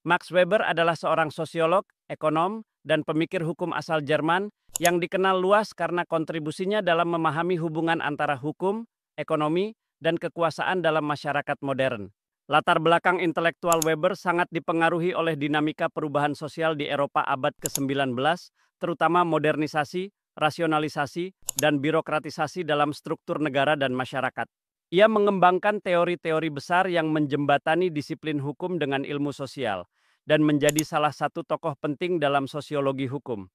Max Weber adalah seorang sosiolog, ekonom, dan pemikir hukum asal Jerman yang dikenal luas karena kontribusinya dalam memahami hubungan antara hukum, ekonomi, dan kekuasaan dalam masyarakat modern. Latar belakang intelektual Weber sangat dipengaruhi oleh dinamika perubahan sosial di Eropa abad ke-19, terutama modernisasi, rasionalisasi, dan birokratisasi dalam struktur negara dan masyarakat. Ia mengembangkan teori-teori besar yang menjembatani disiplin hukum dengan ilmu sosial, dan menjadi salah satu tokoh penting dalam sosiologi hukum.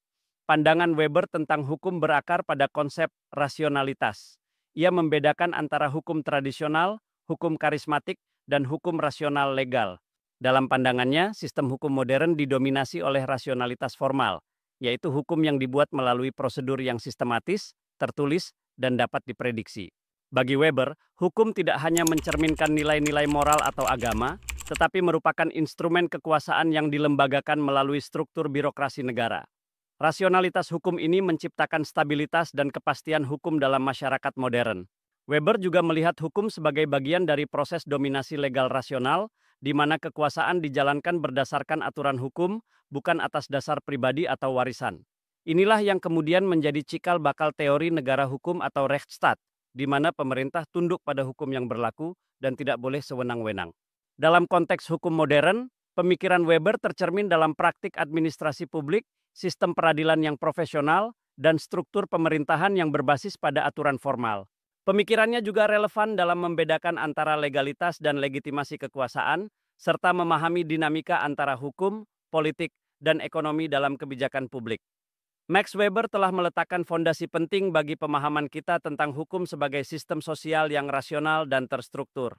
Pandangan Weber tentang hukum berakar pada konsep rasionalitas. Ia membedakan antara hukum tradisional, hukum karismatik, dan hukum rasional legal. Dalam pandangannya, sistem hukum modern didominasi oleh rasionalitas formal, yaitu hukum yang dibuat melalui prosedur yang sistematis, tertulis, dan dapat diprediksi. Bagi Weber, hukum tidak hanya mencerminkan nilai-nilai moral atau agama, tetapi merupakan instrumen kekuasaan yang dilembagakan melalui struktur birokrasi negara. Rasionalitas hukum ini menciptakan stabilitas dan kepastian hukum dalam masyarakat modern. Weber juga melihat hukum sebagai bagian dari proses dominasi legal rasional, di mana kekuasaan dijalankan berdasarkan aturan hukum, bukan atas dasar pribadi atau warisan. Inilah yang kemudian menjadi cikal bakal teori negara hukum atau Rechtsstaat, di mana pemerintah tunduk pada hukum yang berlaku dan tidak boleh sewenang-wenang. Dalam konteks hukum modern, pemikiran Weber tercermin dalam praktik administrasi publik, sistem peradilan yang profesional, dan struktur pemerintahan yang berbasis pada aturan formal. Pemikirannya juga relevan dalam membedakan antara legalitas dan legitimasi kekuasaan, serta memahami dinamika antara hukum, politik, dan ekonomi dalam kebijakan publik. Max Weber telah meletakkan fondasi penting bagi pemahaman kita tentang hukum sebagai sistem sosial yang rasional dan terstruktur.